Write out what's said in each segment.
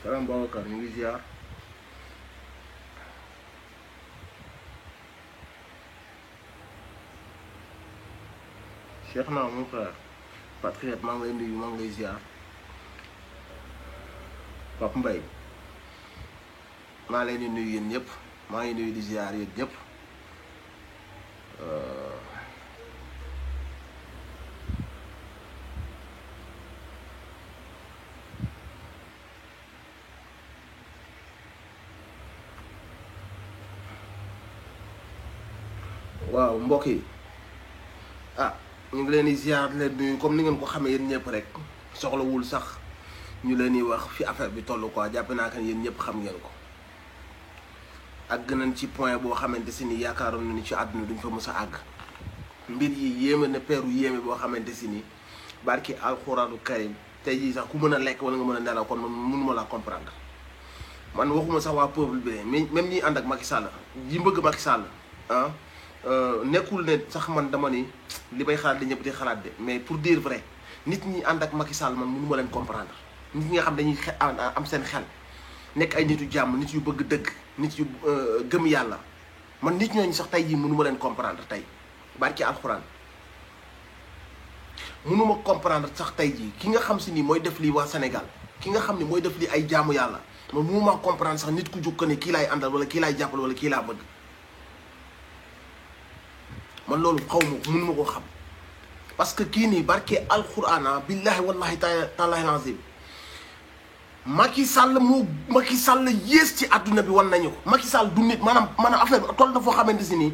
Salam Babacar ñu ngi ziar. Cheikh naa mon frère patriote maa ngi lay nuyu maa ngi lay ziar. Pape Mbaye maa leen di nuyu yéen ñëpp maa ngi nuyu di ziar yéen ñëpp. waaw mbokk yi ñu ngi leen di ziar leen nuyu comme ni ngeen ko xamee yéen ñëpp rek soxlawul sax ñu leen di wax fi affaire bi toll quoi jàpp naa que yéen ñëpp xam ngeen ko ak gënañ ci point boo xamante si ni yaakaaroon na ni ci àdduna duñ fa mës a àgg mbir yi yéeme na peeru yéeme boo xamante si ni barki alxuraanu karim tey jii sax ku mën a lekk wala nga mën a nelaw kon man mënuma laa comprendre man waxuma sax waa peuple bi mais même ñi ànd ak Macky Sall yi mbëgg Macky Sall nekkul ne sax man dama ni li may xalaat di ñëpp di xalaat de mais pour dire vrai nit ñi ànd ak Macky Sall man mënu ma leen comprendre nit ñi nga xam dañuy am seen xel nekk ay nit yu jàmm nit yu bëgg dëgg nit yu gëm yàlla man nit ñooñu sax tey jii mënu ma leen comprendre tey barki alxuraan mënu ma comprendre sax tey jii ki nga xam si ni mooy def lii waa Sénégal ki nga xam ni mooy def lii ay jaamu yàlla man mënu ma comprendre sax nit ku jóg ko ne kii laay àndal wala kii laay jàppal wala kii laa bëgg man loolu xaw ma mënu ma koo xam parce que kii nii barke alxuraana billahi wallahi taalahi lazim Macky Sall yées ci àdduna bi wan nañu ko Macky Sall du nit maanaam affaire bi toll na foo xamante si nii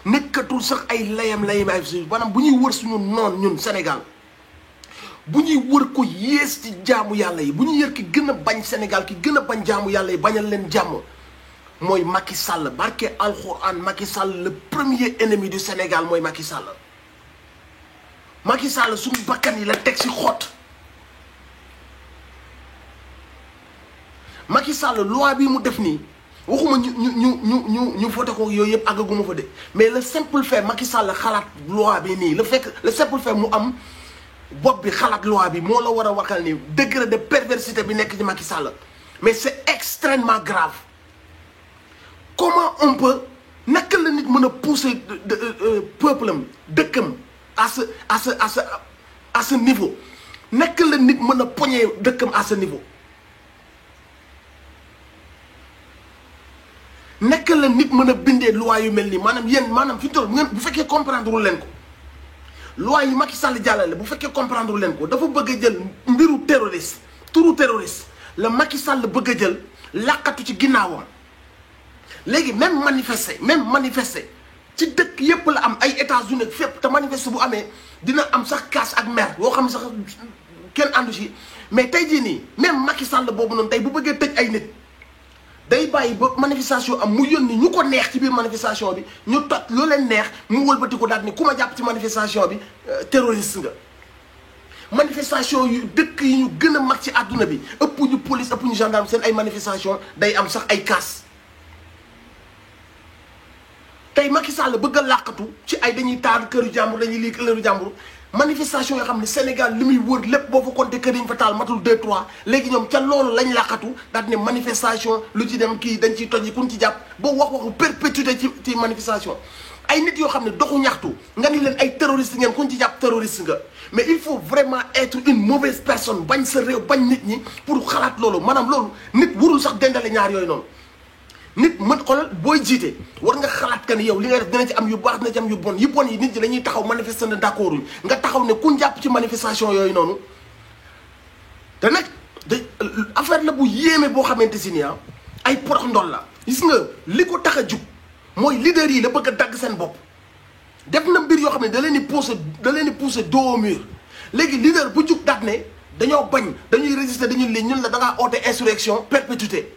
nekkatul sax ay layam ay si maanaam bu ñuy wër suñu noon ñun Sénégal bu ñuy wër ko yées ci jaamu yàlla yi bu ñuy yër ki gën a bañ Sénégal ki gën a bañ jaamu yàlla yi bañal leen jàmm mooy Macky Sall barke alxuraan Macky Sall le premier ennemi du Sénégal mooy Macky Sall Macky Sall suñu bakkan yi la teg si xott Macky Sall loi bi mu def nii waxuma ñu voté ko yooyu yëpp àggaguma fa de mais le simple fait Macky Sall xalaat loi bi nii le simple fait mu am bopp bi xalaat loi bi moo la war a waxal ni degré de perversité bi nekk ci Macky Sall mais c'est extrêmement grave. Comment on peut naka la nit mën a pousser peuple am dëkkam à ce niveau naka la nit mën a poñee dëkkam à ce niveau naka la nit mën a bindee loi yu mel nii maanaam yéen maanaam fi mu toll bu fekkee comprendre wul leen ko loi yi Macky Sall jàllale bu fekkee comprendre wul leen ko dafa bëgg a jël mbiru terroriste turu terroriste la Macky Sall bëgg a jël làqatu ci ginnaawam. léegi même manifester ci dëkk yépp la am ay États-Unis fépp te manifester bu amee dina am sax casse ak mer yoo xam ne sax kenn àndu ci mais tey jii nii même Macky Sall boobu noonu tey bu bëggee tëj ay nit day bàyyi ba manifestation am mu yónni ñu ko neex ci biir manifestation bi ñu toj loo leen neex mu wëlbati ko daal ni ku ma jàpp ci manifestation bi terroriste nga. manifestation yu dëkk yi ñu gën a mag ci àdduna bi ëpp ñu police ëpp ñu gendarme seen ay manifestation day am sax ay casse. tey Macky Sall bëgg a làqatu ci ay dañuy taal këru jàmbur dañuy lii këru jàmbur manifestation yoo xam ne Sénégal li muy wër lépp boo fa compté kër yi ñu fa taal matul 2-3 léegi ñoom ca loolu lañ làqatu daal ne manifestation lu ci dem kii dañ ciy toj yi kun ci jàpp boo waxu perpétuité ci manifestation ay nit yoo xam ne doxu ñaxtu nga ni leen ay terroriste ngeen kun ci jàpp terroriste nga mais il faut vraiment être une mauvaise personne bañ sa réew bañ nit ñi pour xalaat loolu maanaam loolu nit warul sax dendale ñaar yooyu noonu nit mën xoolal booy jiite war nga xalaat que ni yow li nga def dina ci am yu baax dina ci am yu bon yi nit ñi dañuy taxaw manifester na d'accord nga taxaw ne ku jàpp ci manifestation yooyu noonu te nag affaire la bu yéeme boo xamante si ni ay porox ndol la gis nga li ko tax a jug mooy leader yi la bëgg a dagg seen bopp def na mbir yoo xam ne da leen di pousser dos au mur léegi leader bu jug daat ne dañoo bañ dañuy résister dañuy li ñun la da ngaa oote insurrection perpétuité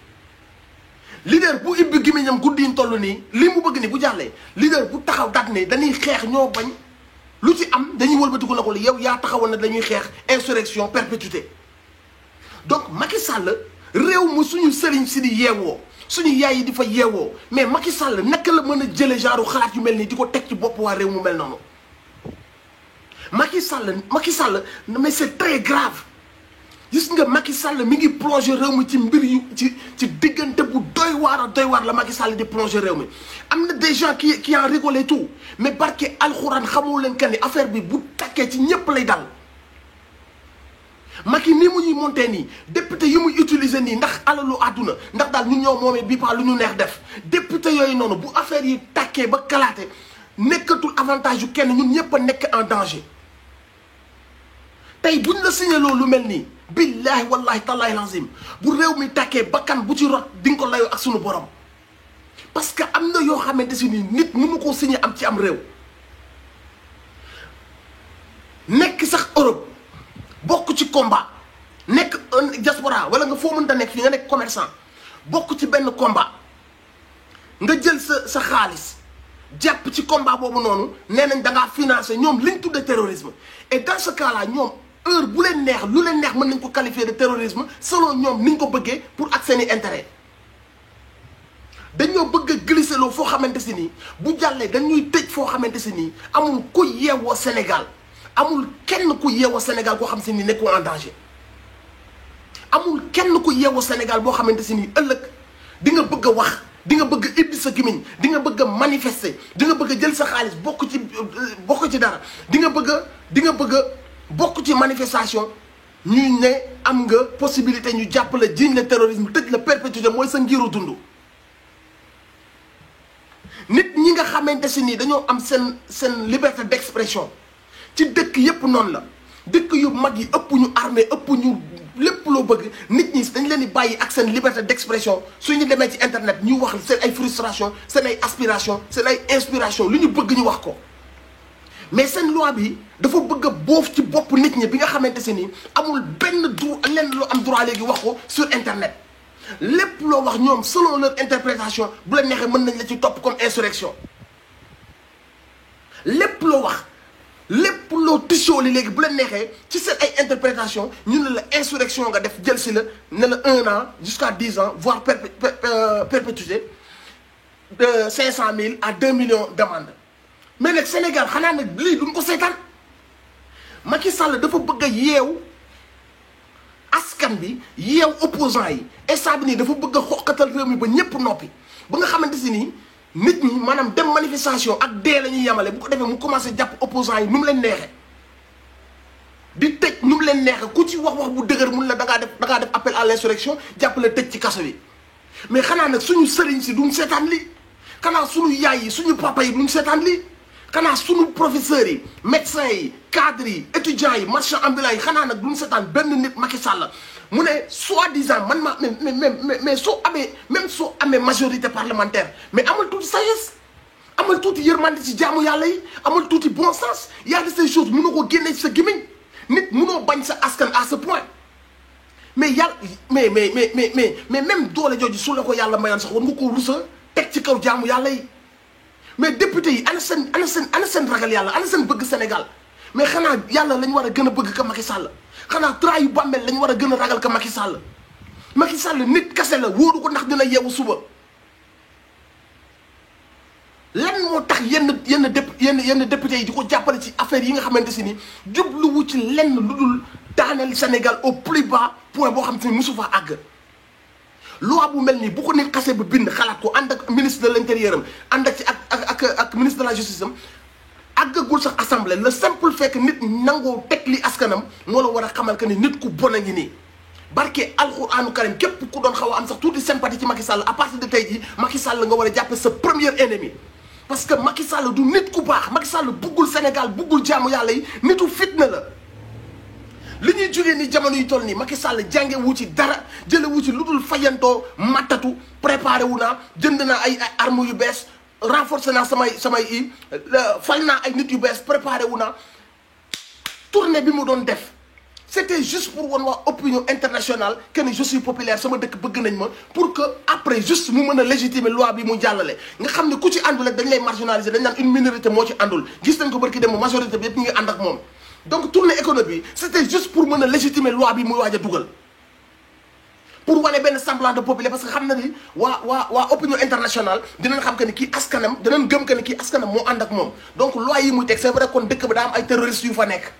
leader bu ibbi gémmiñam guddi yi toll nii li mu bëgg ni bu jàllee leader bu taxaw daat ne dañuy xeex ñoo bañ lu ci am dañuy wëlbatiku na ko yow yaa taxawoon na dañuy xeex insurrection perpétuité donc Macky Sall réew mu suñu sëriñ si di yeewoo suñu yaay yi di fa yeewoo mais Macky Sall naka la mën a jële genre xalaat yu mel nii di ko teg ci bopp waa réew mu mel noonu Macky Sall mais c'est très grave gis nga Macky Sall mi ngi plongé réew mi ci mbir yu ci diggante bu doy waar la Macky Sall di plongé réew mi am na des gens qui en rigolent tout mais barke alxuraan xamoo leen que ni affaire bi bu takkee ci ñëpp lay dal Macky nii mu ñuy monté nii député yi muy utiliser nii ndax alalu àdduna ndax daal ñu ñoo moomee bi pas lu ñu neex def député yooyu noonu bu affaire yi takkee ba kalaate nekkatul avantage yu kenn ñun ñëpp a nekk en danger tey buñ la signaloo lu mel nii billahi wallahi tallahi lazim bu réew mi takkee bakkan bu ci rot di nga ko layoo ak sunu borom parce que am na yoo xamante si nii nit mënu koo signé am ci am réew nekk sax Europe bokk ci combat nekk diaspora wala nga foo mënta nekk fii nga nekk commerçant bokk ci benn combat nga jël sa xaalis jàpp ci combat boobu noonu nee nañ da ngaa financé ñoom liñ tudde terrorisme et dans ce cas là ñoom heure bu leen neex lu leen neex mën nañ ko qualifier de terrorisme selon ñoom niñ ko bëggee pour ak seeni intérêt dañoo bëgg a glisser loo foo xamante si nii bu jàllee dañuy tëj foo xamante si nii amul ku yeewoo Sénégal amul kenn ku yeewoo Sénégal koo xam si ni nekkul en danger amul kenn ku yeewoo Sénégal boo xamante si ni ëllëg di nga bëgg a wax di nga bëgg a ibbi sa gémmiñ di nga bëgg a manifester di nga bëgg a jël sa xaalis bokk ci dara di nga bëgg a bokk ci manifestation ñuy ne am nga possibilité ñu jàpp la jiiñ la terrorisme tëj la perpétuité mooy sa ngiru dund nit ñi nga xamante si nii dañoo am seen liberté d'expression ci dëkk yépp noonu la dëkk yu mag yi ëpp ñu armée ëpp ñu lépp loo bëgg nit ñi dañ leen di bàyyi ak seen liberté d'expression suñu demee ci internet ñu wax seen ay frustration seen ay aspiration seen ay inspiration lu ñu bëgg ñu wax ko mais seen loi bi dafa bëgg a boof ci bopp nit ñi bi nga xamante si ni amul benn droit lenn lu am droit léegi wax ko sur internet lépp loo wax ñoom selon leur interprétation bu la neexee mën nañ la ci topp comme insurrection lépp loo wax lépp loo tisoo li léegi bu la neexee ci seen ay interprétation ñu ne la insurrection nga def jël si la ne la 1 an jusqu'à 10 ans voire perpétuité de 500 000 à 2 millions d'amende mais nag Sénégal xanaa nag lii duñ ko seetaan Macky Sall dafa bëgg a yeew askan bi yeew opposants yi instant bi nii dafa bëgg a xoqatal réew mi ba ñëpp noppi ba nga xamante si nii nit ñi maanaam dem manifestation ak dee la ñuy yemale bu ko defee mu commencé jàpp opposants yi nu mu leen neexee di tëj nu mu leen neexee ku ci wax bu dëgër mun la da ngaa def appel à l'insurrection jàpp la tëj ci kaso bi mais xanaa nag suñu sëriñ si duñ seetaan lii xanaa suñu yaay yi suñu papa yi duñ seetaan lii xanaa suñu professeurs yi médecins yi cadres yi étudiants yi marchands ambulants yi xanaa nag duñ seetaan benn nit Macky Sall mu ne soi-disant man ma mais soo amee même soo amee majorité parlementaire mais amal tuuti sagesse amal tuuti yërmande ci jaamu yàlla yi amal tuuti bon sens y a de ces choses mënoo ko génnee ci sa gémmiñ nit mënoo bañ sa askan à ce point mais yàlla mais même doole jooju su la ko yàlla mayoon sax war nga koo rusa teg ci kaw jaamu yàlla yi mais député yi ana seen ragal yàlla ana seen bëgg Sénégal mais xanaa yàlla lañ war a gën a bëgg ka Macky Sall xanaa tra yu bàmmeel lañ war a gën a ragal ka Macky Sall Macky Sall nit kase la wóoru ko ndax dina yeewu suba lan moo tax yenn député yi di ko jàppale ci affaire yi nga xamante si ni jubluwu ci lenn lu dul daaneel Sénégal au plus bas point boo xam te ni mosu faa àgg loi bu mel nii bu ko nit xasee ba bind xalaat ko ànd ak ministre de l'intérieur am ànd ak ci ak ministre de la justice am àggagul sax assemblée le simple fait que nit nangoo teg li askanam moo la war a xamal que ni nit ku bon a ngi nii barke alxuraanu karim képp ku doon xaw a am sax tuuti sympathie ci Macky Sall à partir de tey jii Macky Sall nga war a jàppe sa premier ennemi parce que Macky Sall du nit ku baax Macky Sall buggul Sénégal buggul jaamu yàlla yi nitu fitna la li ñuy jógee ni jamono yu toll nii Macky Sall jànge wu ci dara jële wu ci lu dul fayantoo mattatu préparé wu naa jënd naa ay armes yu bees renforcer naa samay fal naa ay nit yu bees préparé wu naa tournée bi mu doon def c'était juste pour wan waa opinion internationale que ni je suis populaire sama dëkk bëgg nañ ma pour que après juste mu mën a légitimer loi bi mu jàllale nga xam ne ku ci àndul dañ lay marginaliser dañ naan une minorité moo ci àndul gis nañ ko barki dem majorité bi yëpp ñu ngi ànd ak moom donc tournée économique c'était juste pour mën a légitimer loi bi muy waaj a dugal pour wane benn semblant de populaire parce que xam na ni waa opinion internationale dinañ xam que ni kii askanam dinañ gëm que ni kii askanam moo ànd ak moom donc loi yi muy teg c'est vrai kon dëkk bi daa am ay terroristes yu fa nekk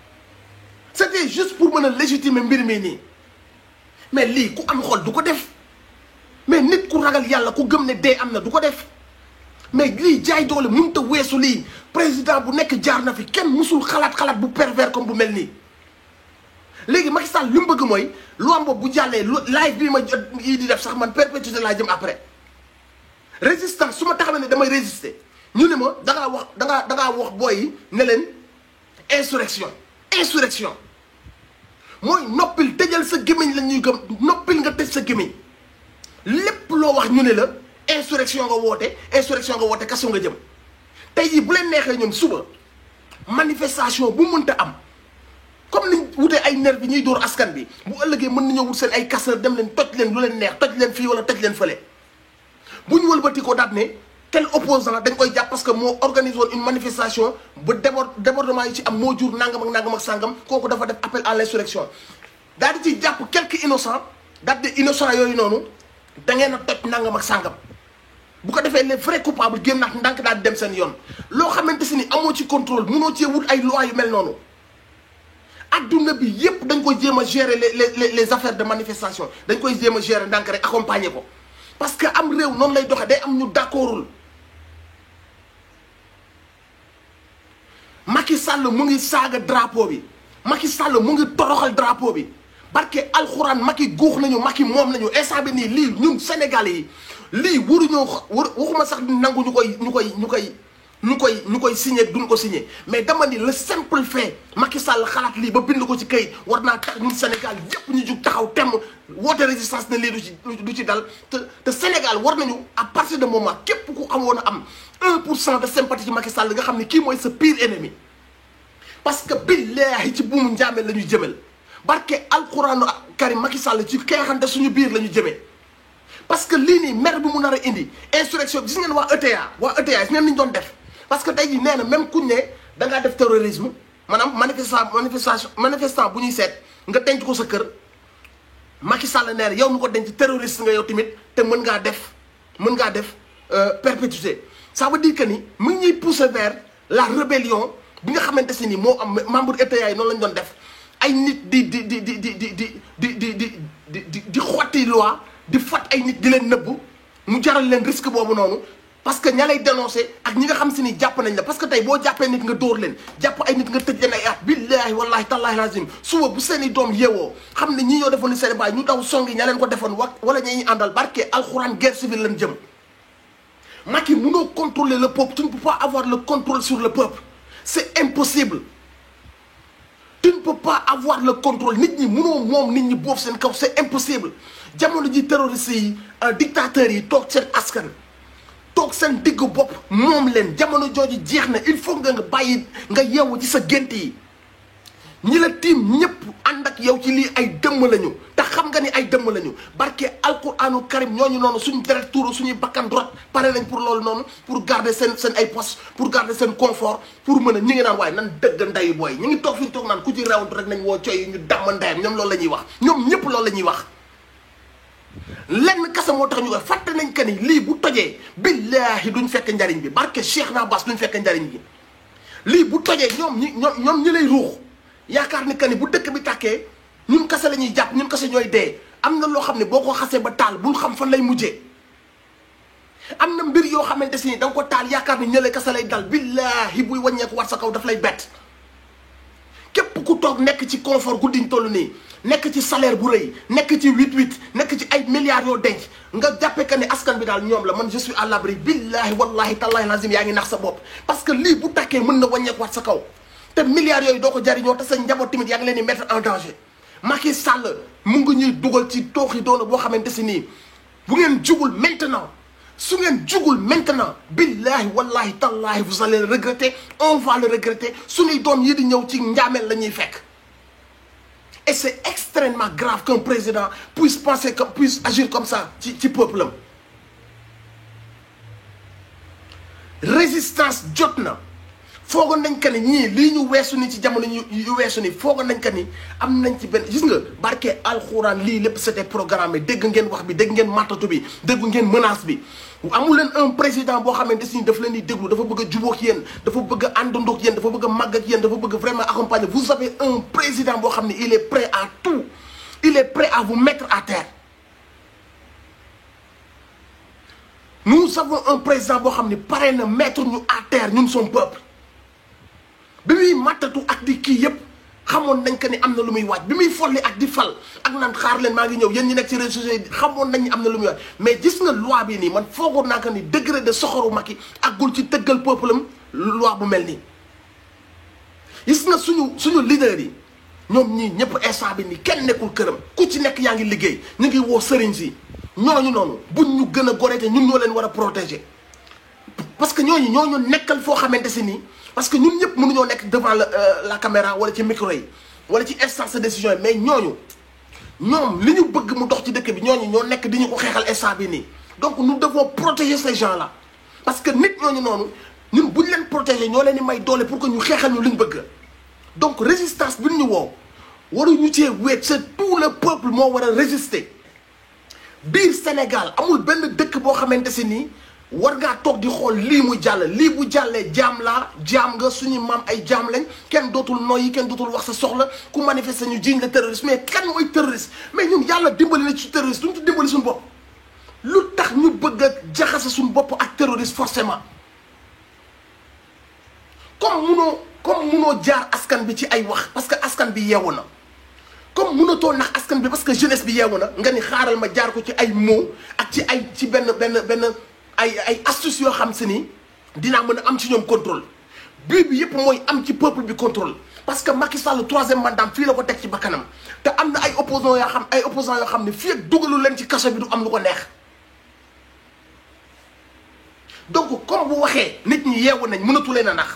c'était juste pour mën a légitimer mbir mi nii mais lii ku am xol du ko def mais nit ku ragal yàlla ku gëm ne dee am na du ko def mais lii jaay doole mënut a weesu lii président bu nekk jaar na fi kenn musul xalaat bu pervers comme bu mel nii léegi Macky Sall li mu bëgg mooy loi boobu bu jàllee live bii ma jot yi di def sax man perpétuité laa jëm après résistance su ma taxawee ne damay résister ñu ne ma dangaa wax booy yi ne leen insurrection mooy noppil tëjal sa gémmiñ la ñuy gëm noppil nga tëj sa gémmiñ lépp loo wax ñu ne la insurrection nga woote kaso nga jëm tey jii bu leen neexee ñoom suba manifestation bu mënta am comme niñ wutee ay nerf bi ñuy dóor askan bi bu ëllëgee mën nañoo wut seen ay casseur dem leen toj leen lu leen neex toj leen fii wala toj leen fële bu ñu wëlbati ko daat ne tel opposant dañ koy jàpp parce que moo organisé woon une manifestation ba débordement yi ci am moo jur nangam ak sàngam kooku dafa def appel à l'insurrection daal di ci jàpp quelques innocents daal di innocents yooyu noonu da ngeen a toj nangam ak sàngam bu ko defee les vrais coupables génn naat ndànk daal di dem seen yoon loo xamante si ni amoo ci contrôle mënoo cee wut ay lois yu mel noonu adduna bi yépp dañ koy jéem a gérer les affaires de manifestation dañ koy jéem a gérer ndànk rek accompagner ko parce que am réew noonu lay doxee day am ñu d'accordul Macky Sall mu ngi saaga drapeau bi Macky Sall mu ngi toroxal drapeau bi barke alxuraan Macky guux nañu Macky moom nañu instant bi nii lii ñun Sénégalais yi lii waxuma sax nangu ñu koy signé duñ ko signé mais dama ni le simple fait Macky Sall xalaat lii ba bind ko ci kayit war naa tax ñun Sénégal yépp ñu jug taxaw temm woote résistance ne lii du ci dal te Sénégal war nañu à partir de moment képp ku xamoon a am 1% de sympathie ci Macky Sall nga xam ne kii mooy sa pire ennemi parce que billaahi ci buumu njaame la ñu jëmel barke alxuraanu karim Macky Sall ci xeexante suñu biir la ñu jëmee parce que lii nii mer bi mu nar a indi insurrection gis ngeen waa ETA gis ngeen li ñu doon def parce que tey jii nee na même kuñ ne da ngaa def terrorisme maanaam manifestant bu ñuy seet nga denc ko sa kër Macky Sall nee na yow mi ko denc terroriste nga yow tamit te mën ngaa def perpétuité ça veut dire que ni mu ngi ñuy pousser vers la rébellion bi nga xamante si ni moo am membre ETA yi noonu lañ doon def ay nit di xotti loi di fat ay nit di leen nëbb mu jaral leen risque boobu noonu parce que ña lay dénoncé ak ñi nga xam si ni jàpp nañ la parce que tey boo jàppee nit nga dóor leen jàpp ay nit nga tëj leen ay at billaahi wallahi tallahi lazim suba bu seeni doom yeewoo xam ne ñii ñoo defoon ni seen baay ñu daw songi ña leen ko defoon wala ñi ñuy àndal barke alxuraan guerre civile lañ jëm Macky mënoo contrôler le peuple tu ne peux pas avoir le contrôle sur le peuple c'est impossible tu ne peux pas avoir le contrôle nit ñi mënoo moom nit ñi boofu seen kaw c'est impossible jamono ji terroristes yi dictateurs yi toog seen askan toog seen digg bopp moom leen jamono jooju jeex na il faut nga bàyyi nga yeewu ci sa gént yi ñi la tiim ñëpp ànd ak yow ci lii ay dëmm lañu te xam nga ni ay dëmm lañu barke alquranu karim ñooñu noonu suñu deret tuuru suñuy bakkan rot pare nañ pour loolu noonu pour garder seen ay poste pour garder seen confort pour mën a ñi ngi naan waaye nan dëgg ndeyu booy ñu ngi toog fi ñu toog naan ku ci rewantu rek nañ woo coy ñu damm ndeyam ñoom loolu la ñuy wax ñoom ñëpp loolu la ñuy wax lenn kasa moo tax ñu koy fàtte nañ que ni lii bu tojee billaahi duñ fekk njariñ bi barke Cheikh na Bass duñ fekk njariñ bi lii bu tojee ñoom ñi lay ruux yaakaar ni que ni bu dëkk bi tàkkee ñun kase la ñuy jàpp ñun kase ñooy dee am na loo xam ne boo ko xasee ba taal bul xam fan lay mujjee am na mbir yoo xamante si ni da nga ko taal yaakaar ni ñële kase lay dal billaahi buy wàññeeku war sa kaw daf lay bett képp ku toog nekk ci confort guddiñ toll nii nekk ci salaire bu rëy nekk ci 8-8 nekk ci ay milliards yoo denc nga jàppe que ni askan bi daal ñoom la man je suis à l'abri billaahi wallahi tallahi lazim yaa ngi nax sa bopp parce que lii bu takkee mën na wàññeeku war sa kaw te milliards yooyu doo ko jariñoo te sa njaboot tamit yaa ngi leen di mettre en danger Macky Sall mu ngi ñuy dugal ci tooxi doona boo xamante si nii bu ngeen jugul maintenant su ngeen jugul maintenant billahi wallahi tallahi vous allez le regretter on va le regretter suñuy doom yi di ñëw ci njaameel la ñuy fekk et c'est extrêmement grave qu'un président puisse penser comme puisse agir comme ça ci peuple am résistance jot na foogoon nañ que ni ñii lii ñu weesu ni ci jamono yu weesu ni foogoon nañ que ni am nañ ci benn gis nga barke alxuraan lii lépp c'était programmé dégg ngeen wax bi dégg ngeen matatu bi dégg ngeen menace bi amul leen un président boo xamante ni daf leen di déglu dafa bëgg a jubóo ak yéen dafa bëgg a àndandoo ak yéen dafa bëgg a màgg ak yéen dafa bëgg vraiment accompagner. Vous avez un président boo xam ne il est prêt à tout, il est prêt à vous mettre à terre. Nous avons un président boo xam ne pare na mettre ñu à terre ñun son peuple. bi muy matatu ak di kii yëpp xamoon nañ que ni am na lu muy waaj bi muy folli ak di fal ak naan xaar leen maa ngi ñëw yéen ñi nekk ci réseaux sociaux yi xamoon nañ ni am na lu muy waaj mais gis nga loi bi nii man foogoon naa que ni degré de soxoru Macky àggul ci tëggal peuple am loi bu mel nii. gis nga suñu leader yi ñoom ñii ñëpp instant bi nii kenn nekkul këram ku ci nekk yaa ngi liggéey ñu ngi woo sëriñ si ñooñu noonu buñ ñu gën a goreete ñun ñoo leen war a protéger parce que ñooñu nekkal foo xamante si nii. parce que ñun ñëpp mënuñoo nekk devant la caméra wala ci micro yi wala ci instance de décision yi mais ñoom li ñu bëgg mu dox ci dëkk bi ñooñu ñoo nekk di ñu ko xeexal instant bi nii. donc nous devons protéger ces gens là parce que nit ñooñu noonu ñun bu ñu leen protéger ñoo leen di may doole pour que ñu xeexal ñu li ñu bëgg. donc résistance bi ñu woo waruñu cee wéet c'est tout le peuple moo war a résister biir Sénégal amul benn dëkk boo xamante si nii. war ngaa toog di xool lii muy jàll lii bu jàllee jaam laa jaam nga suñu maam ay jaam lañ kenn dootul noyyi kenn dootul wax sa soxla ku manifester ñu jiiñ la terroriste mais kan mooy terroriste mais ñun yàlla dimbali na ci terroriste duñ ci dimbali suñu bopp lu tax ñu bëgg a jaxase suñu bopp ak terroriste forcément comme munoo jaar askan bi ci ay wax parce que askan bi yeewu na comme munatoo nax askan bi parce que jeunesse bi yeewu na nga ni xaaral ma jaar ko ci ay mots ak ci benn ay astuces yoo xam si ni dinaa mën a am ci ñoom contrôle bii bi yëpp mooy am ci peuple bi contrôle parce que Macky Sall troisième mandat fii la ko teg ci bakkanam te am na ay opposants yoo xam ne fii ak dugalu leen ci kaso bi du am lu ko neex donc comme bu waxee nit ñi yeewu nañ mënatu leen a nax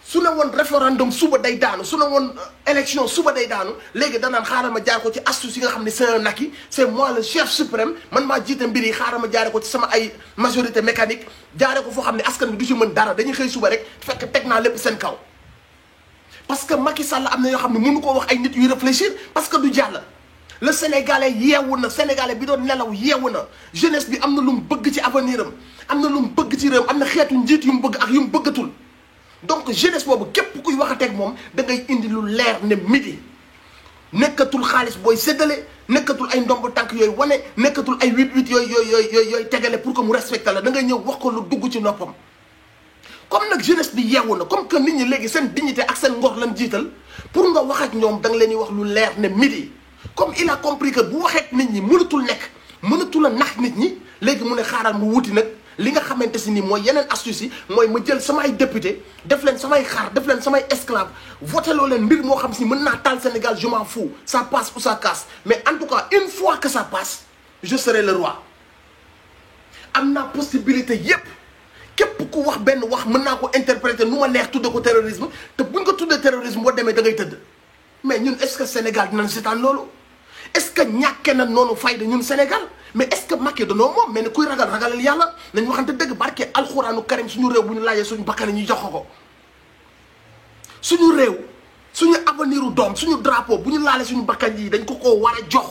su ne woon référendum suba day daanu su ne woon élection suba day daanu léegi danaan xaaral ma jaar ko ci astuce yi nga xam ne c'est un acquis c'est moi le chef suprême man maa jiite mbir yi xaaral ma jaare ko ci sama ay majorité mécanique jaare ko foo xam ne askan bi du ci mën dara dañuy xëy suba rek fekk teg naa lépp seen kaw. parce que Macky Sall am na yoo xam ne mënu koo wax ay nit yuy réfléchir parce que du jàll le sénégalais yeewu na sénégalais bi doon nelaw yeewu na jeunesse bi am na lu mu bëgg ci avenir am na lu mu bëgg ci réew am na xeetu njiit yu mu bëgg ak yu mu bëggatul. donc jeunesse boobu képp kuy waxateeg moom da ngay indi lu leer ne midi nekkatul xaalis booy séddale nekkatul ay ndomb tànk yooyu wane nekkatul ay 8-8 yooyu tegale pour que mu respecté la da ngay ñëw wax ko lu dugg ci noppam. comme nag jeunesse bi yeewu na comme que nit ñi léegi seen dignité ak seen ngor lañ jiital pour nga wax ak ñoom da nga leen di wax lu leer ne midi comme il a compris que bu waxee ak nit ñi mënatul a nax nit ñi léegi mu ne xaaral mu wuti nag. li nga xamante si ni mooy yeneen astuce yi mooy ma jël samay député def leen samay xar def leen samay esclave voté loo leen mbir moo xam si mën naa taal Sénégal je m'en fous ça passe ou ça casse mais en tout cas une fois que ça passe je serai le roi am naa possibilité yépp képp ku wax benn wax mën naa ko interpréter nu ma neex tudde ko terrorisme te buñ ko tuddee terrorisme boo demee da ngay tëdd mais ñun est-ce que Sénégal dinañ seetaan loolu est-ce que ñàkkee na noonu fayda ñun Sénégal mais est-ce que Macky danoo moom mais ne kuy ragalal yàlla nañ waxante dëgg barke alxuraanu karim suñu réew bu ñu laajee suñu bakkan ñu jox ko suñu réew suñu avenir u doom suñu drapeau bu ñu laalee suñu bakkan yi dañ ko war a jox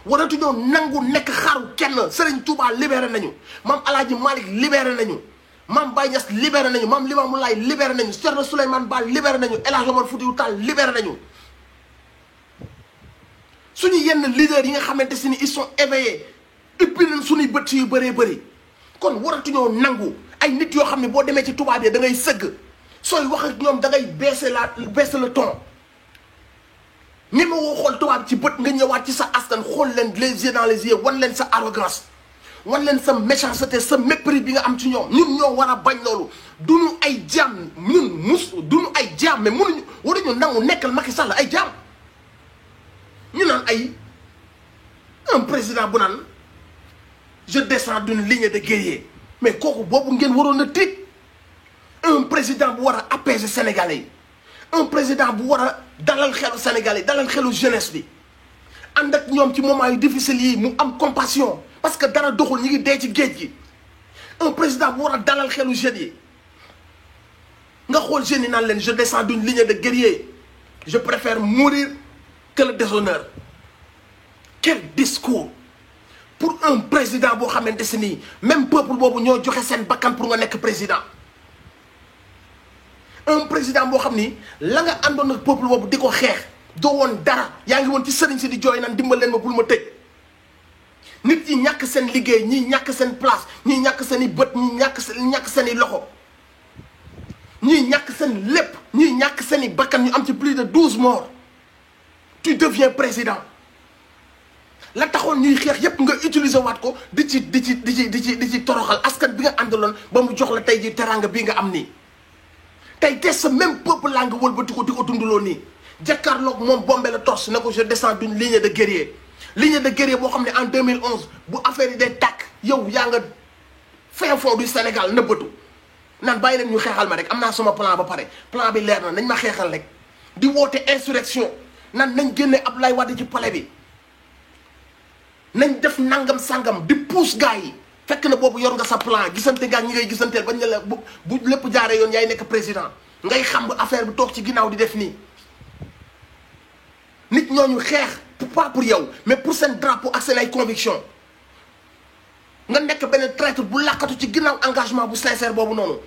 waratuñoo nangu nekk xaru kenn Serigne Touba libéré nañu maam El Hadj Malick libéré nañu maam Baye Niass libéré nañu maam Limamou Laye libéré nañu Thierno Souleymane Baal libéré nañu El Hadj Omar Foutiyou Tall libéré nañu. suñu yenn leaders yi nga xamante si ni ils sont éveillés ubbi nañ suñuy bët yu bëree bëri kon waratuñoo nangu ay nit yoo xam ne boo demee ci tubaab yi da ngay sëgg sooy wax ak ñoom da ngay baisser le ton ni ma woo xool tubaab ci bët nga ñëwaat ci sa askan xool leen les yeux dans les yeux wan leen sa arrogance wan leen sa méchanceté sa mépris bi nga am ci ñoom ñun ñoo war a bañ loolu duñu ay jaam duñu ay jaam mais waruñu nangu nekkal Macky Sall ay jaam. ñu naan ay un président bu naan je descends d'une lignée de guerriers mais kooku boobu ngeen waroon a tiit un président bu war a apaiser Sénégalais yi un président bu war a dalal xelu Sénégalais yi dalal xelu jeunesse bi ànd ak ñoom ci moment yu difficile yi mu am compassion parce que dara doxul ñi ngi dee ci géej gi un président bu war a dalal xelu jeunes yi nga xool jeunes yi naan leen je descends d'une lignée de guerriers je préfère mourir que le déshonneur. Quel discours pour un président boo xamante si nii même peuple boobu ñoo joxe seen bakkan pour nga nekk président. Un président boo xam ni la nga àndoon ak peuple boobu di ko xeex doo woon dara yaa ngi woon ci sëriñ si di jooy naan dimbal leen ma bul ma tëj. nit ñi ñàkk seen liggéey ñii ñàkk seen place ñii ñàkk seen i bët ñii ñàkk seen i loxo ñii ñàkk seen lépp ñii ñàkk seen i bakkan ñu am ci plus de 12 morts tu deviens président la taxoon ñuy xeex yépp nga utiliser waat ko di ci toroxal askan bi nga àndaloon ba mu jox la tey ji teraanga bii nga am nii. tey te sa même peuple laa nga wëlbati ko di ko dundaloo nii jàkkaarloog moom bombé la torse ne ko je descends d'une lignée de guerrier boo xam ne en 2011 bu affaire yi day tàkk yow yaa nga fin fond du Sénégal nëbbatu naan bàyyi leen ñu xeexal ma rek am naa sama plan ba pare plan bi leer na nañ ma xeexal rek di woote insurrection nan nañ génne Abdoulaye Wade ci palais bi nañ def nangam sangam di pousse gars yi fekk na boobu yor nga sa plan gisante ngaa ñi ngay gisanteel bañ ne la bu lépp jaaree yoon yaay nekk président ngay xam affaire bi toog ci ginnaaw di def nii nit ñooñu xeex pas pour yow mais pour seen drapeau ak seen ay conviction nga nekk benn traître bu làkkatu ci ginnaaw engagement bu sincère boobu noonu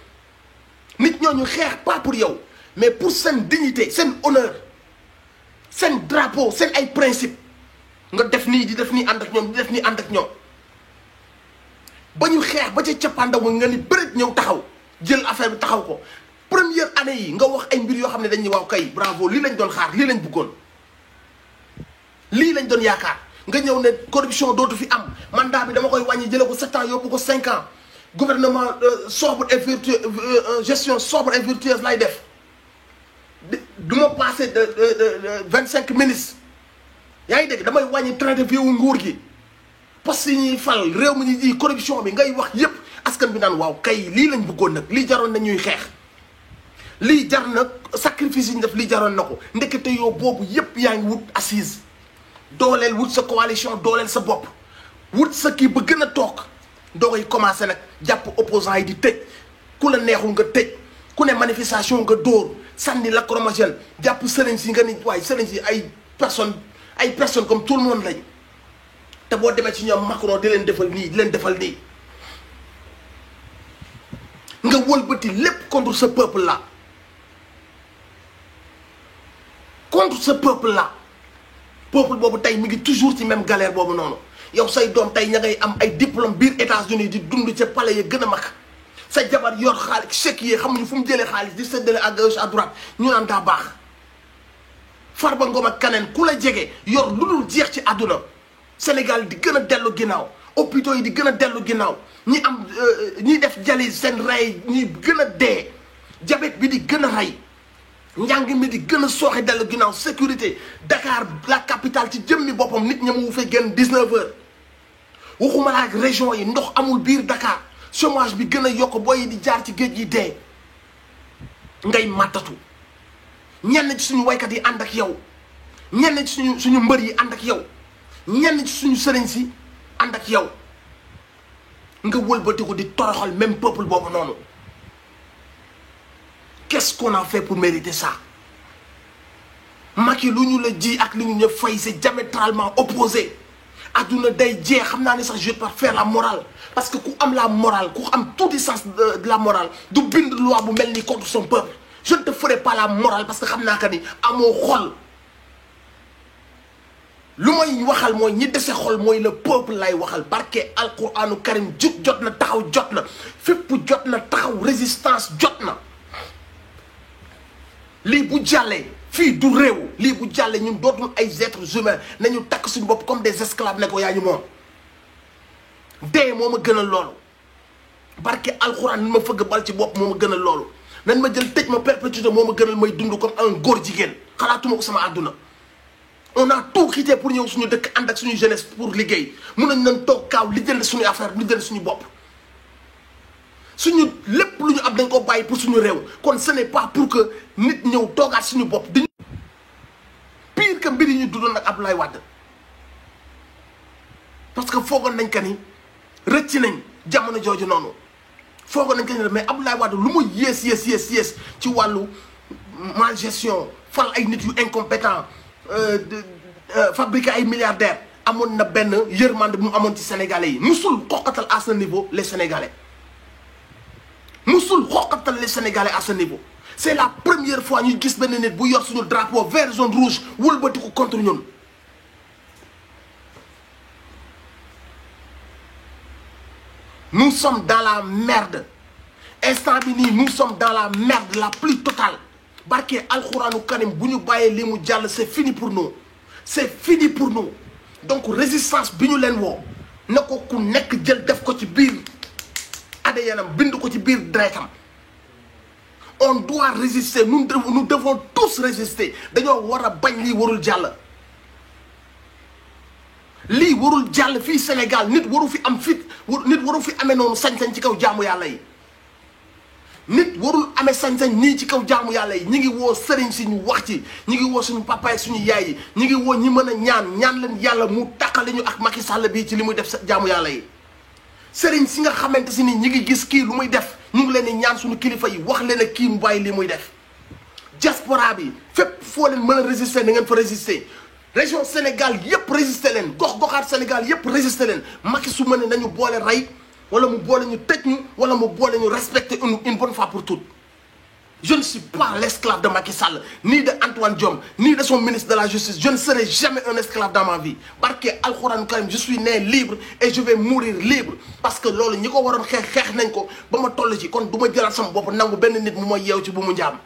nit ñooñu xeex pas pour yow mais pour seen dignité seen honneur seen drapeau seen ay principe nga def nii di def nii ànd ak ñoom di def nii ànd ak ñoom ba ñu xeex ba ca cappaandaw nga ni bëreet ñëw taxaw jël affaire bi taxaw ko première année yi nga wax ay mbir yoo xam ne dañuy waaw kay bravo lii lañ doon xaar lii lañ bëggoon lii lañ doon yaakaar nga ñëw ne corruption dootu fi am mandat bi dama koy wàññi jëlee ko 7 ans yóbbu ko 5 ans gouvernement sobre et vertueux gestion sobre et vertueuse lay def du ma passé de 25 ministres yaa ngi dégg damay wàññi train de vie wu nguur gi poste yi ñuy fal réew mi ñuy corruption bi ngay wax yépp askan bi naan waaw kay lii lañ bëggoon nag lii jaroon na ñuy xeex lii jar na sacrifice yi ñu def lii jaroon na ko ndekete yoo boobu yépp yaa ngi wut assise dooleel wut sa coalition dooleel sa bopp wut sa kii ba gën a toog doo koy commencé nag jàpp opposants yi di tëj ku la neexul nga tëj ku ne manifestation nga dóor sànni lacrymogène jàpp sëriñ si nga ni waaye sëriñ si ay personnes comme tout le monde lañ te boo demee ci ñoom Macron di leen defal nii di leen defal nii nga wëlbati lépp contre ce peuple là peuple boobu tey mi ngi toujours ci même galère boobu noonu yow say doom tey ña ngay am ay diplôme biir États-Unis di dund ca palais ya gën a mag sa jabar yor xaalis chèque yi xamuñu fu mu jëlee xaalis di séddale à gauche à droite ñu naan daa baax Farba Ngom ak kaneen ku la jege yor lu dul jeex ci àdduna Sénégal di gën a dellu ginnaaw hôpitaux yi di gën a dellu ginnaaw ñi def dialyse seen rey ñi gën a dee diabète bi di gën a rey njàng mi di gën a sooxe dellu ginnaaw sécurité Dakar la capitale ci jëmmi boppam nit ña mu fay génn 19 heures waxuma la ak région yi ndox amul biir Dakar chômage bi gën a yokk booy yi di jaar ci géej gi dee ngay màttatu ñenn ci suñu waykat yi ànd ak yow ñenn ci suñu mbër yi ànd ak yow ñenn ci suñu sëriñ si ànd ak yow nga wëlbatiku di toroxal même peuple boobu noonu qu'est-ce qu'on a fait pour mériter ça Macky lu ñu la ji ak li ñu ñëpp fay c'est diamétralement opposé adduna day jeex xam naa ne sax je vais pas faire la morale parce que ku am la morale ku am tout le sens de la morale du bind loi bu mel ni contre son peuple je ne te ferai pas la morale parce que xam naa que ni amoo xol lu may waxal mooy ñi dese xol mooy le peuple lay waxal barke alquranu karim jot na taxaw jot na fépp jot na taxaw résistance jot na lii bu jàllee fii du réew lii bu jàllee ñun dootul ay êtres humains nañu takk suñu bopp comme des esclaves ne ko yaa ñu moom dee moo ma gënal loolu barke alxuraan ni ma fëgg bal ci bopp moo ma gënal loolu nañ ma jël tëj ma perpétuité moo ma gënal may dund comme un góor jigéen xalaatuma ko sama àdduna on a tout quitté pour ñëw suñu dëkk ànd ak suñu jeunesse pour liggéey mun nañ leen toog kaaw li jël suñu affaire li jël suñu bopp suñu lépp lu ñu am dañ ko bàyyi pour suñu réew kon ce n'est pas pour que nit ñëw toogaat suñu bopp di pire que mbir yi ñu dundoon nag Abdoulaye Wade parce que foogoon nañ que ni rëcc nañ jamono jooju noonu foogoon nañ ko mais Abdoulaye Wade lu mu yées ci wàllu mal gestion fal ay nit yu incompétent fabriquer ay milliardaires amoon na benn yërmande bu mu amoon ci sénégalais yi musul xoqatal à ce niveau les sénégalais musul xoqatal les sénégalais à ce niveau. C'est la première fois ñu gis benn nit bu yor suñu drapeau vert jaune rouge wëlbati ko contre ñun. Nous sommes dans la merde instant bi nii nous sommes dans la merde la plus totale barke alxuraanu karim bu ñu bàyyee li mu jàll c'est fini pour nous c'est fini pour nous donc résistance bi ñu leen woo na ko ku nekk jël def ko ci biir ADN-am bind ko ci biir deretam. On doit résister nous devons tous résister dañoo war a bañ lii warul jàll. lii warul jàll fii Sénégal nit waru fi am fit nit waru fi amee noonu sañ-sañ ci kaw jaamu yàlla yi. nit warul amee sañ-sañ nii ci kaw jaamu yàlla yi ñi ngi woo sëriñ si ñu wax ci ñi ngi woo suñu papa ak suñu yaay yi ñi ngi woo ñi mën a ñaan leen yàlla mu tàqale ñu ak Macky Sall bii ci li muy def jaamu yàlla yi. sëriñ si nga xamante si ni ñi ngi gis kii lu muy def ñu ngi leen di ñaan suñu kilifa yi wax leen ak kii mu bàyyi li muy def. diaspora bi fépp foo leen mën a résister na ngeen fa résister région Sénégal yépp résister leen gox-goxaat Sénégal yépp résister leen Macky su ma ne nañu boole rey wala mu boole ñu tëj ñu wala mu boole ñu respecter une bonne fois pour toutes. Je ne suis pas l'esclave de Macky Sall, ni de Antoine Diome, ni de son ministre de la Justice. Je ne serai jamais un esclave dans ma vie. Parce que Al-Khouran Karim, je suis né libre et je vais mourir libre. Parce que lolo, ñi ko waron xex nañ ko ba ma toll ci kon duma jëlat sama bop nangu ben nit mu moy yew ci bu mu njaam.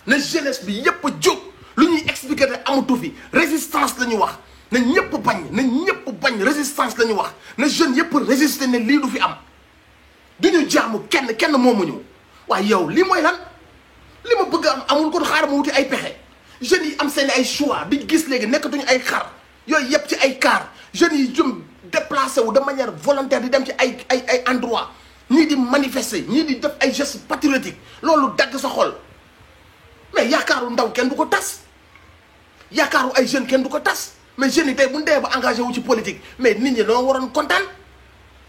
Na jeunesse bi yépp jog lu ñuy expliquer té amatu fi résistance lañu wax. Na ñepp bañ résistance lañu wax. Na jeune yépp résister né li du fi am. Duñu jaamu kenn momuñu. waaye yow lii mooy lan li ma bëgg am amul ko xaaral ma wuti ay pexe jeunes yi am seen ay choix di gis léegi nekkatuñu ay xar yooyu yëpp ci ay car jeunes yi jëm déplacé wu de manière volontaire di dem ci ay endroit ñii di manifester ñii di def ay gestes patriotiques loolu dagg sa xol mais yaakaaru ndaw kenn du ko tas yaakaaru ay jeunes kenn du ko tas mais jeunes yi tey bu ñu dee ba engagé wu ci politique mais nit ñi dañoo waroon kontaan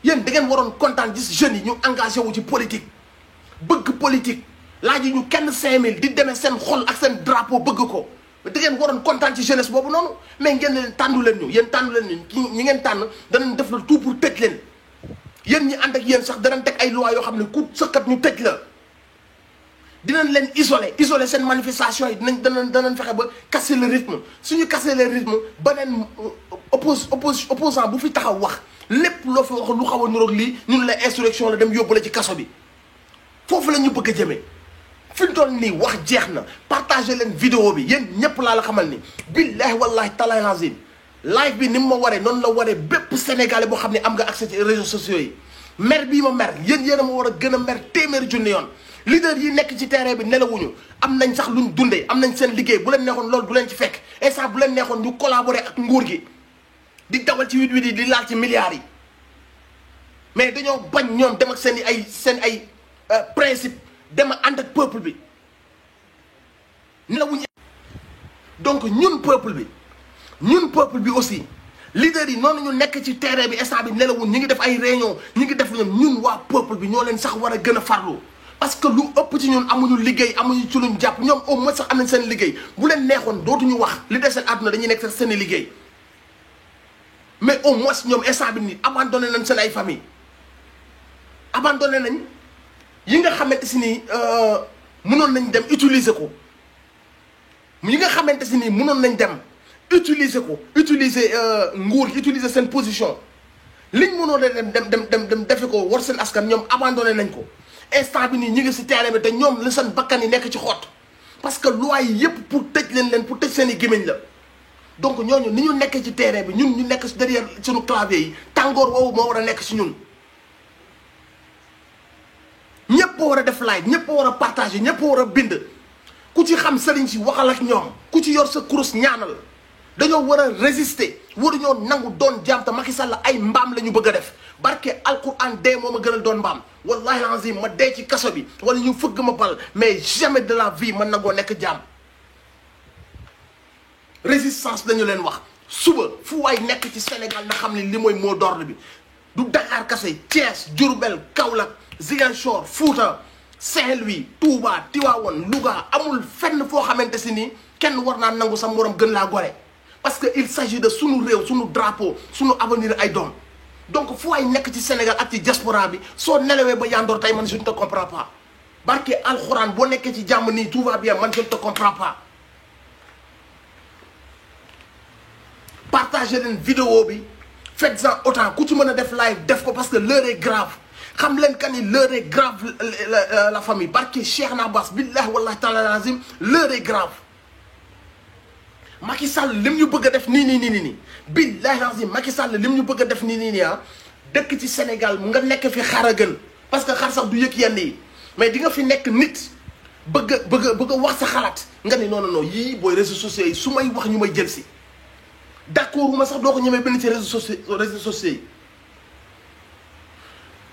yéen da ngeen waroon kontaan gis jeunes yi ñu engagé wu ci politique. bëgg politique laaj ñu kenn 5000 di demee seen xol ak seen drapeau bëgg ko da ngeen waroon kontaan ci jeunesse boobu noonu mais ngeen leen tàndu leen ñu yéen tàndu leen ñu ñi ngeen tànn danañ def la tout pour tëj leen yéen ñi ànd ak yéen sax danañ teg ay loi yoo xam ne ku sëkkat ñu tëj la dinañ leen isoler seen manifestation yi danañ fexe ba casser le rythme suñu casser le rythme beneen opposant bu fi taxaw wax lépp loo fi wax lu xaw a niroog lii ñun la insurrection la dem yóbbu la ci kaso bi foofu la ñu bëgg a jëmee fi mu toll nii wax jeex na partagé leen vidéo bi yéen ñëpp laa la xamal ni billahi wallahi talaay azim live bi ni mu ma waree noonu la waree bépp sénégalais boo xam ne am nga accès ci réseaux sociaux yi mer bii ma mer yéen a ma war a gën a mer téeméeri junni yoon leader yi nekk ci terrain bi nelawuñu am nañ sax luñ dundee am nañ seen liggéey bu leen neexoon loolu du leen ci fekk instant bu leen neexoon ñu collaborer ak nguur gi di dawal ci 8-8 yi di laal ci milliards yi mais dañoo bañ ñoom dem ak seen ay principe dema ànd ak peuple bi nelawuñu donc ñun peuple bi aussi leader yi noonu ñu nekk ci terrain bi instant bi nelawuñ ñu ngi def ay réunion ñu ngi def ñun waa peuple bi ñoo leen sax war a gën a farlu parce que lu ëpp ci ñun amuñu liggéey amuñu ci luñ jàpp ñoom au moins sax am nañ seen liggéey bu leen neexoon dootuñu wax li des seen àdduna dañuy nekk sax seen liggéey mais au moins ñoom instant bi nii abandonné nañ seen ay famille abandonné nañ yi nga xamante si nii mënoon nañ dem utiliser ko yi nga xamante si nii mënoon nañ dem utiliser nguur gi utiliser seen position liñ mënoon dem defe ko war seen askan ñoom abandonné nañ ko instant bi nii ñi ngi si terrain bi te ñoom la seen bakkan yi nekk ci xott parce que loi yi yëpp pour tëj leen pour tëj seen i gémmiñ la donc ñooñu ni ñu nekkee ci terrain bi ñun ñu nekk derrière suñu clavier yi tàngoor woowu moo war a nekk si ñun ñëpp war a def live ñëpp war a partager ñëpp war a bind ku ci xam sëriñ si waxal ak ñoom ku ci yor sa kurus ñaanal dañoo war a résister waruñoo nangu doon jaam te Macky Sall ay mbaam la ñu bëgg a def barke alquran dee moo ma gënal doon mbaam wallahi lazim ma dee ci kaso bi wala ñu fëgg ma bal mais jamais de la vie man nangoo nekk jaam résistance dañu leen wax suba fu waay nekk ci Sénégal na xam ne li mooy mot d'ordre bi du Dakar kase Thiès Diourbel Kaolack Ziguinchor Fouta Saint-Louis Touba Tivaouane Louga amul fenn foo xamante si nii kenn war naa nangu sa morom gën laa gore parce que il s'agit de sunu réew sunu drapeau sunu avenir ay doom donc fu ay nekk ci Sénégal ak ci diaspora bi soo nelawee ba yandoor tey man je ne te comprends pas barke alxuraan boo nekkee ci jàmm nii tout va bien man je ne te comprends pas. partagez leen vidéo bi faites-en autant ku ci mën a def live def ko parce que l'heure est grave xam leen kan ni l'heure est grave la famille barke Cheikh Nabas billahi wallahi taala lazim l'heure est grave. Macky Sall lim ñu bëgg a def nii billahi lazim Macky Sall lim ñu bëgg a def nii ah dëkk ci Sénégal nga nekk fi xar a gën parce que xar sax du yëg yenn yi mais di nga fi nekk nit bëgg a wax sa xalaat nga ni non yii booy réseaux sociaux yi su may wax ñu may jël si d'accord ma sax doo ko ñemee benn ci réseaux sociaux yi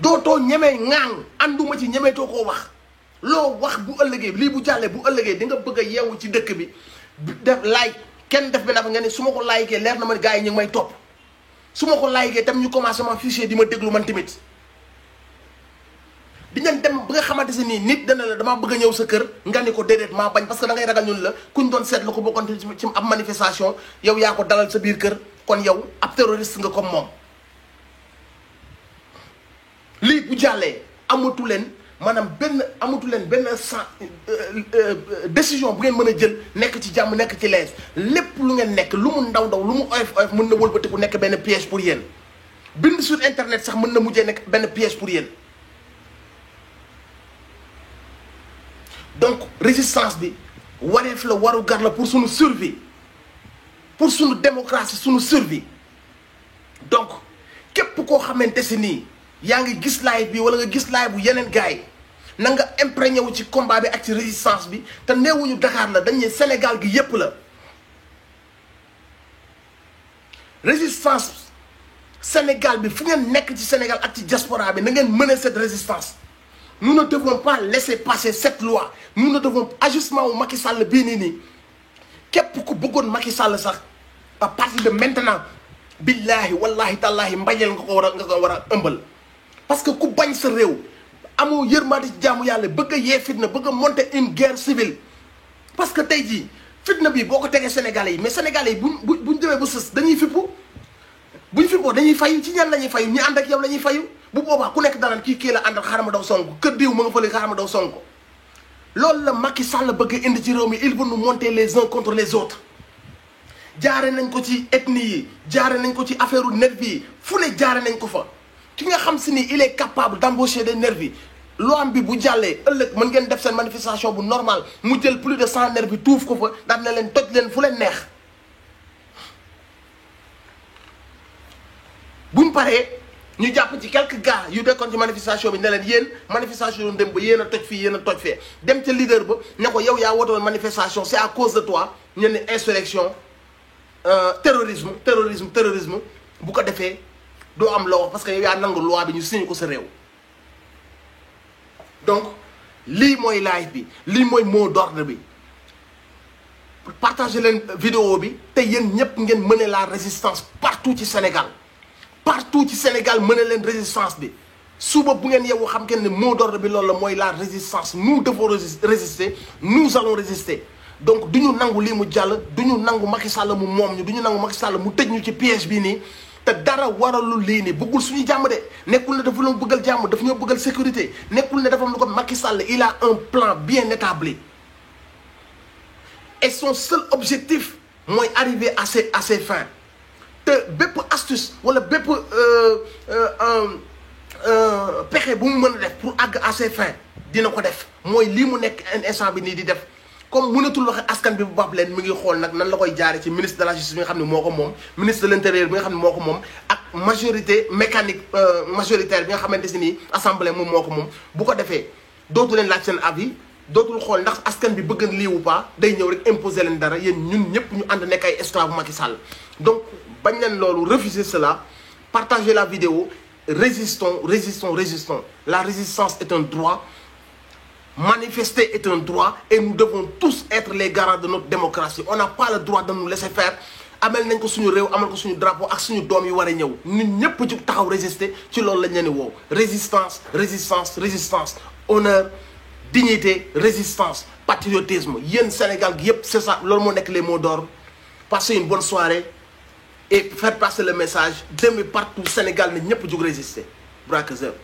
dootoo ñemee ŋaang ànduma ci ñemeetoo koo wax loo wax bu ëllëgee lii bu jàllee bu ëllëgee di nga bëgg a yeewu ci dëkk bi def like kenn def benn affaire nga ne su ma ko laykee leer na ma gars yi ñu ngi may topp su ma ko laykee tam ñu commencé ma fichier di ma déglu man tamit di ngeen dem ba nga xamante si nii nit dana la damaa bëgg a ñëw sa kër nga ni ko déedéet maa bañ parce que da ngay ragal ñun la kuñ doon seet la ko bokkoon ci ab manifestation yow yaa ko dalal sa biir kër kon yow ab terroriste nga comme moom. lii bu jàllee amatu leen maanaam benn décision bu ngeen mën a jël nekk ci jàmm nekk ci lees lépp lu ngeen nekk lu mu ndaw lu mu oyof mën na wëlbatiku nekk benn piège pour yéen bind sur internet sax mën na mujjee nekk benn piège pour yéen. donc résistance bi wareef la waru gar la pour suñu survie pour suñu démocratie suñu survie donc képp koo xamante si nii yaa ngi gis live bi wala nga gis live bu yeneen gars yi na nga imprégné wu ci combat bi ak ci résistance bi te neewuñu Dakar la dañ ne Sénégal gi yépp la résistance Sénégal bi fu ngeen nekk ci Sénégal ak ci diaspora bi na ngeen mener cette résistance. Nous ne devons pas laisser passer cette loi nous ne devons ajustement wu Macky Sall bii nii képp ku bëggoon Macky Sall sax à partir de maintenant billahi wallahi tallahi mbañeel nga ko war a ëmbal parce que ku bañ sa réew amoo yërmande ci jaamu yàlla bëgg a yee fitna bëgg a monter une guerre civile parce que tey jii fitna bi boo ko tegee Sénégalais yi mais Sénégalais yi buñ demee ba sës dañuy fippu buñ fippoo dañuy fayu ci ñan la ñuy fayu ñi ànd ak yow la ñuy fayu bu boobaa ku nekk danaan kii la àndal xaaral ma daw sonko kër diw ma nga fële xaaral ma daw sonko loolu la Macky Sall bëgg indi ci réew mi il veut nous monter les uns contre les autres jaare nañ ko ci ethnie yi jaare nañ ko ci affaire u nervi yi fu ne jaare nañ ko fa ki nga xam si ni il est capable d'embaucher des nervis loi bi bu jàllee ëllëg mën ngeen def seen manifestation bu normal mu jël plus de 100 nervis tuuf ko fa daan na leen toj leen fu leen neex buñ paree ñu jàpp ci quelques gars yu dekkoon ci manifestation bi ne leen yéen manifestation dem ba yéen a toj fii yéen a toj fee dem ca leader ba ne ko yow yaa woote woon manifestation c'est à cause de toi ñu ne insurrection terrorisme bu ko defee doo am loo wax parce que yow yaa nangu loi bi ñu signé ko sa réew. donc lii mooy live bi lii mooy mot d'ordre bi partager leen vidéo bi te yéen ñëpp ngeen mener la résistance partout ci Sénégal. partout ci Sénégal mener leen résistance bi suba bu ngeen yeewu xam ngeen ne mot d'ordre bi loolu la mooy la résistance nous devons résister nous allons résister donc du ñu nangu lii mu jàll du ñu nangu Macky Sall mu moom ñu du ñu nangu Macky Sall mu tëj ñu ci piège bii nii te dara waralul lii nii bëggul suñu jàmm de nekkul ne dafa ñu bëggal jàmm dafa ñoo bëggal sécurité nekkul ne dafa am lu ko Macky Sall il a un plan bien établi et son seul objectif mooy arriver à ses fins. te bépp astuce wala bépp pexe bu mu mën a def pour àgg à ses fins dina ko def mooy lii mu nekk instant bi nii di def comme mënatul waxe askan bi bu baax leen mi ngi xool nag nan la koy jaare ci ministre de la justice bi nga xam ne moo ko moom ministre de l'intérieur bi nga xam ne moo ko moom ak majorité mécanique majoritaire bi nga xamante si nii assemblée moom moo ko moom bu ko defee dootu leen laaj seen avis dootul xool ndax askan bi bëgg lii ou pas day ñëw rek imposer leen dara yéen ñun ñëpp ñu ànd nekk ay esclave Macky Sall donc bañ leen loolu refuser cela partagez la vidéo résistons la résistance est un droit manifester est un droit et nous devons tous être les garants de notre démocratie on n'a pas le droit de nous laisser faire amel nañ ko suñu réew amal ko suñu drapeau ak suñu doom yi war a ñëw ñun ñëpp jug taxaw résister ci loolu lañ leen di woow résistance résistance résistance honneur dignité résistance patriotisme yéen Sénégal gi yëpp c'est ça loolu moo nekk les mots d'ordre. Passez une bonne soirée et faites passer le message. Demain partout Sénégal ne ñëpp jug résister. Brakazeur.